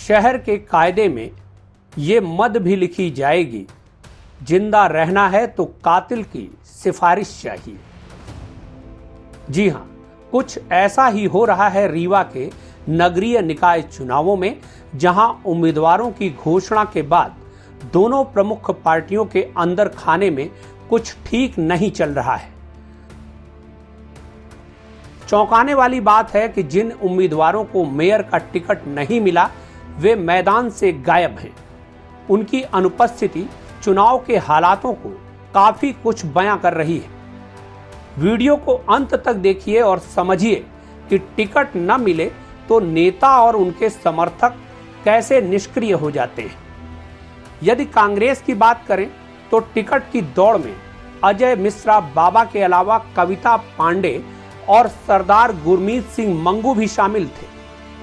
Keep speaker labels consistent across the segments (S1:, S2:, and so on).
S1: शहर के कायदे में ये मद भी लिखी जाएगी, जिंदा रहना है तो कातिल की सिफारिश चाहिए। जी हां, कुछ ऐसा ही हो रहा है रीवा के नगरीय निकाय चुनावों में, जहां उम्मीदवारों की घोषणा के बाद दोनों प्रमुख पार्टियों के अंदर खाने में कुछ ठीक नहीं चल रहा है। चौंकाने वाली बात है कि जिन उम्मीदवारों को मेयर का टिकट नहीं मिला वे मैदान से गायब हैं। उनकी अनुपस्थिति चुनाव के हालातों को काफी कुछ बयां कर रही है। वीडियो को अंत तक देखिए और समझिए कि टिकट न मिले तो नेता और उनके समर्थक कैसे निष्क्रिय हो जाते हैं। यदि कांग्रेस की बात करें तो टिकट की दौड़ में अजय मिश्रा बाबा के अलावा कविता पांडे और सरदार गुरमीत सिंह मंगू भी शामिल थे,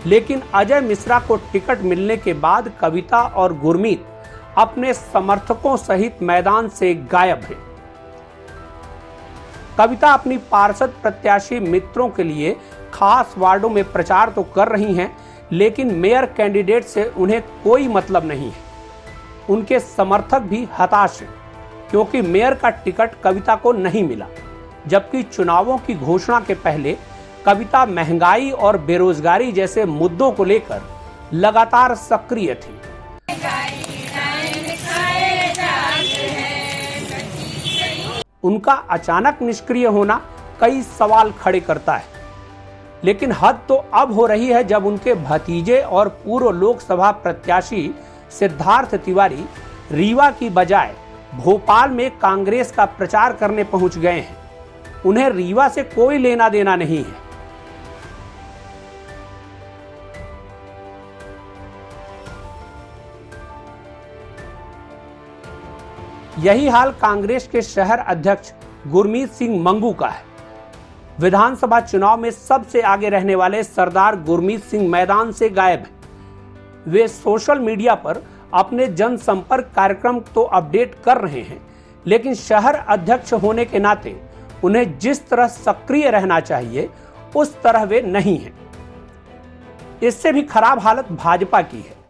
S1: लेकिन अजय मिश्रा को टिकट मिलने के बाद कविता और गुरमीत अपने समर्थकों सहित मैदान से गायब हैं। कविता अपनी पार्षद प्रत्याशी मित्रों के लिए खास वार्डों में प्रचार तो कर रही हैं, लेकिन मेयर कैंडिडेट से उन्हें कोई मतलब नहीं है। उनके समर्थक भी हताश हैं, क्योंकि मेयर का टिकट कविता को नहीं मिला, जबकि चुनावों की घोषणा के पहले कविता महंगाई और बेरोजगारी जैसे मुद्दों को लेकर लगातार सक्रिय थी। उनका अचानक निष्क्रिय होना कई सवाल खड़े करता है, लेकिन हद तो अब हो रही है जब उनके भतीजे और पूर्व लोकसभा प्रत्याशी सिद्धार्थ तिवारी रीवा की बजाय भोपाल में कांग्रेस का प्रचार करने पहुंच गए हैं। उन्हें रीवा से कोई लेना देना नहीं है। यही हाल कांग्रेस के शहर अध्यक्ष गुरमीत सिंह मंगू का है। विधानसभा चुनाव में सबसे आगे रहने वाले सरदार गुरमीत सिंह मैदान से गायब हैं। वे सोशल मीडिया पर अपने जनसंपर्क कार्यक्रम तो अपडेट कर रहे हैं, लेकिन शहर अध्यक्ष होने के नाते उन्हें जिस तरह सक्रिय रहना चाहिए उस तरह वे नहीं हैं। इससे भी खराब हालत भाजपा की है।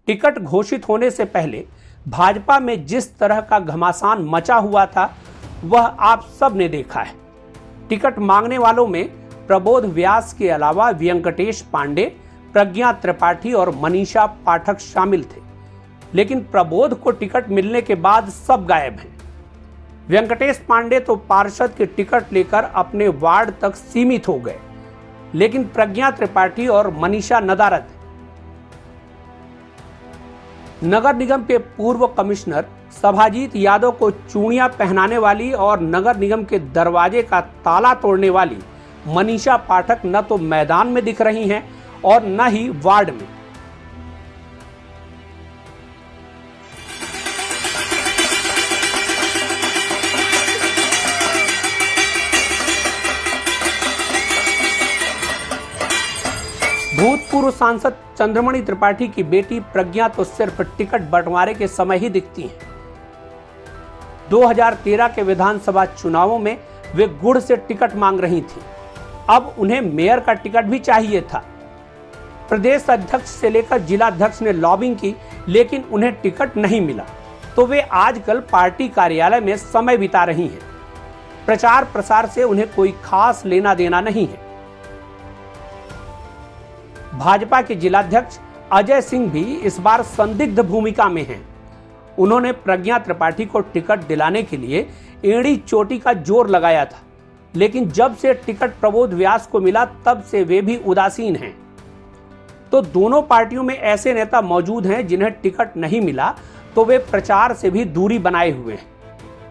S1: टिकट घोषित होने से पहले भाजपा में जिस तरह का घमासान मचा हुआ था वह आप सब ने देखा है। टिकट मांगने वालों में प्रबोध व्यास के अलावा वेंकटेश पांडे, प्रज्ञा त्रिपाठी और मनीषा पाठक शामिल थे, लेकिन प्रबोध को टिकट मिलने के बाद सब गायब हैं। वेंकटेश पांडे तो पार्षद के टिकट लेकर अपने वार्ड तक सीमित हो गए, लेकिन प्रज्ञा त्रिपाठी और मनीषा नदारद हैं। नगर निगम के पूर्व कमिश्नर सभाजीत यादव को चूड़ियां पहनाने वाली और नगर निगम के दरवाजे का ताला तोड़ने वाली मनीषा पाठक न तो मैदान में दिख रही हैं और न ही वार्ड में। भूतपूर्व सांसद चंद्रमणि त्रिपाठी की बेटी प्रज्ञा तो सिर्फ टिकट बंटवारे के समय ही दिखती हैं। 2013 के विधानसभा चुनावों में वे गुड़ से टिकट मांग रही थी। अब उन्हें मेयर का टिकट भी चाहिए था। प्रदेश अध्यक्ष से लेकर जिला अध्यक्ष ने लॉबिंग की, लेकिन उन्हें टिकट नहीं मिला, तो वे आजकल पार्टी कार्यालय में समय बिता रही हैं। प्रचार प्रसार से उन्हें कोई खास लेना देना नहीं है। भाजपा के जिलाध्यक्ष अजय सिंह भी इस बार संदिग्ध भूमिका में हैं। उन्होंने प्रज्ञा त्रिपाठी को टिकट दिलाने के लिए एड़ी चोटी का जोर लगाया था, लेकिन जब से टिकट प्रबोध व्यास को मिला तब से वे भी उदासीन हैं। तो दोनों पार्टियों में ऐसे नेता मौजूद हैं जिन्हें टिकट नहीं मिला तो वे प्रचार से भी दूरी बनाए हुए हैं।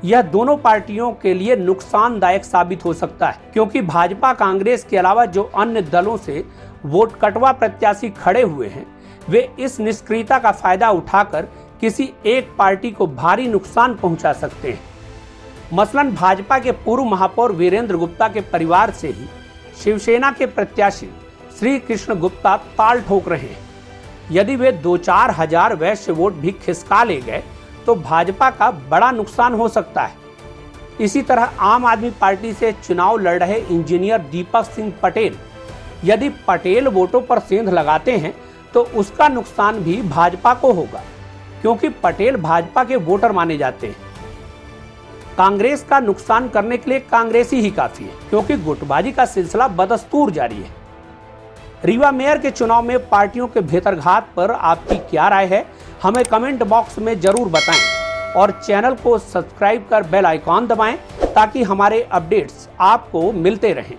S1: यह दोनों पार्टियों के लिए नुकसानदायक साबित हो सकता है, क्योंकि भाजपा कांग्रेस के अलावा जो अन्य दलों से वोट कटवा प्रत्याशी खड़े हुए हैं वे इस निष्क्रियता का फायदा उठाकर किसी एक पार्टी को भारी नुकसान पहुंचा सकते हैं। मसलन भाजपा के पूर्व महापौर वीरेंद्र गुप्ता के परिवार से ही शिवसेना के प्रत्याशी श्री कृष्ण गुप्ता ताल ठोक रहे हैं। यदि वे 2-4 हजार वैश्य वोट भी खिसका ले गए तो भाजपा का बड़ा नुकसान हो सकता है। इसी तरह आम आदमी पार्टी से चुनाव लड़ रहे इंजीनियर दीपक सिंह पटेल यदि पटेल वोटों पर सेंध लगाते हैं तो उसका नुकसान भी भाजपा को होगा, क्योंकि पटेल भाजपा के वोटर माने जाते हैं। कांग्रेस का नुकसान करने के लिए कांग्रेसी ही काफी है, क्योंकि गुटबाजी का सिलसिला बदस्तूर जारी है। रीवा मेयर के चुनाव में पार्टियों के भीतरघात पर आपकी क्या राय है, हमें कमेंट बॉक्स में जरूर बताएं और चैनल को सब्सक्राइब कर बेल आइकॉन दबाएं ताकि हमारे अपडेट्स आपको मिलते रहें।